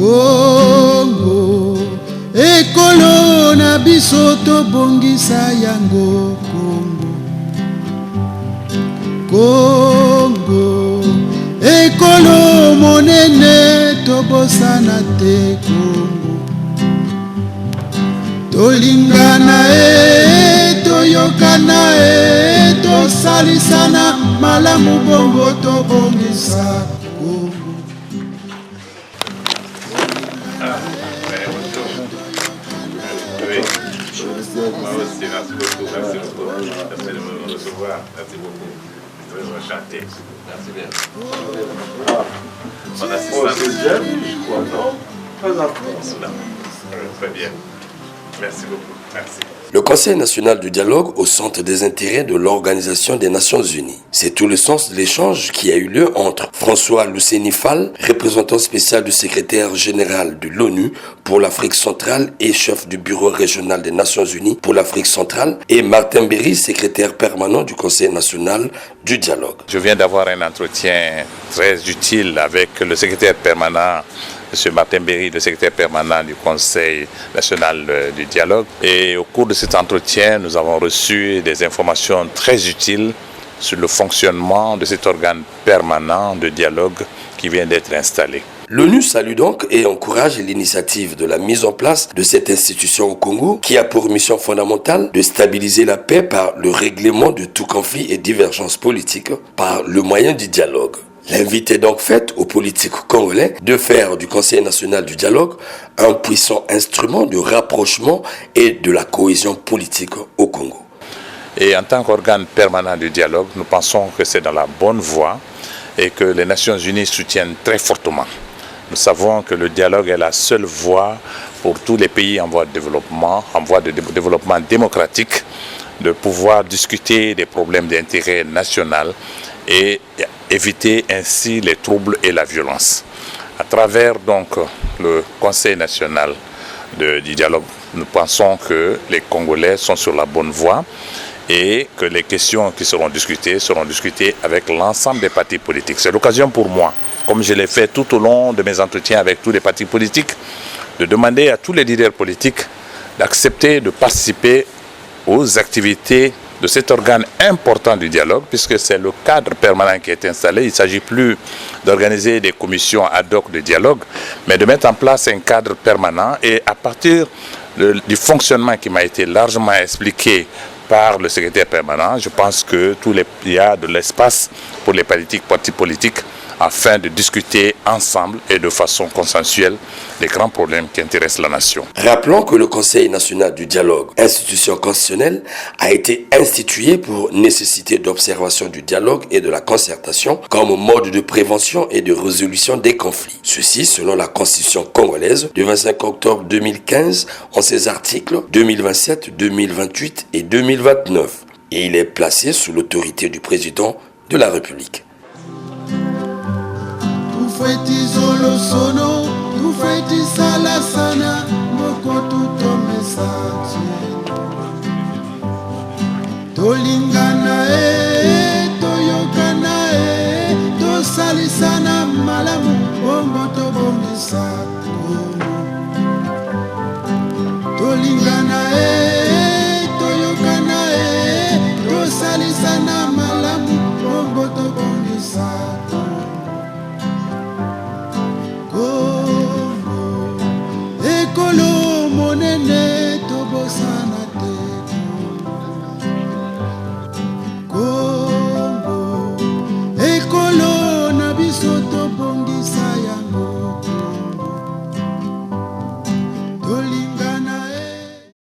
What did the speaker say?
Congo, ekolo na biso tobongisa yango Congo. Congo, ekolo monene tobosana te Congo. Tolingana toyokana tosalisana malamu bongo tobongisa Congo. Moi aussi, merci beaucoup. Merci beaucoup. Merci de me recevoir. Merci beaucoup. Très enchanté. Merci bien. Son assistant. C'est Jeff, je crois, non? Très bien. Merci beaucoup. Merci. Le Conseil national du dialogue au centre des intérêts de l'Organisation des Nations Unies. C'est tout le sens de l'échange qui a eu lieu entre François Luceni Fall, représentant spécial du secrétaire général de l'ONU pour l'Afrique centrale et chef du bureau régional des Nations Unies pour l'Afrique centrale, et Martin Berry, secrétaire permanent du Conseil national du dialogue. Je viens d'avoir un entretien très utile avec le secrétaire permanent M. Martin Berry, le secrétaire permanent du Conseil national du dialogue. Et au cours de cet entretien, nous avons reçu des informations très utiles sur le fonctionnement de cet organe permanent de dialogue qui vient d'être installé. L'ONU salue donc et encourage l'initiative de la mise en place de cette institution au Congo qui a pour mission fondamentale de stabiliser la paix par le règlement de tout conflit et divergence politique par le moyen du dialogue. L'invite est donc faite aux politiques congolais de faire du Conseil national du dialogue un puissant instrument de rapprochement et de la cohésion politique au Congo. Et en tant qu'organe permanent du dialogue, nous pensons que c'est dans la bonne voie et que les Nations Unies soutiennent très fortement. Nous savons que le dialogue est la seule voie pour tous les pays en voie de développement démocratique, de pouvoir discuter des problèmes d'intérêt national et éviter ainsi les troubles et la violence. À travers donc le Conseil national du dialogue, nous pensons que les Congolais sont sur la bonne voie et que les questions qui seront discutées avec l'ensemble des partis politiques. C'est l'occasion pour moi, comme je l'ai fait tout au long de mes entretiens avec tous les partis politiques, de demander à tous les leaders politiques d'accepter de participer aux activités de cet organe important du dialogue, puisque c'est le cadre permanent qui est installé. Il ne s'agit plus d'organiser des commissions ad hoc de dialogue, mais de mettre en place un cadre permanent et à partir du fonctionnement qui m'a été largement expliqué par le secrétaire permanent, je pense qu'il y a de l'espace pour les partis politiques afin de discuter ensemble et de façon consensuelle les grands problèmes qui intéressent la nation. Rappelons que le Conseil national du dialogue, institution constitutionnelle, a été institué pour nécessité d'observation du dialogue et de la concertation comme mode de prévention et de résolution des conflits. Ceci selon la Constitution congolaise du 25 octobre 2015 en ses articles 2027, 2028 et 2029. Et il est placé sous l'autorité du président de la République. Tufetizolo sono, tufetisala sana, moko tutomesati. Tolingana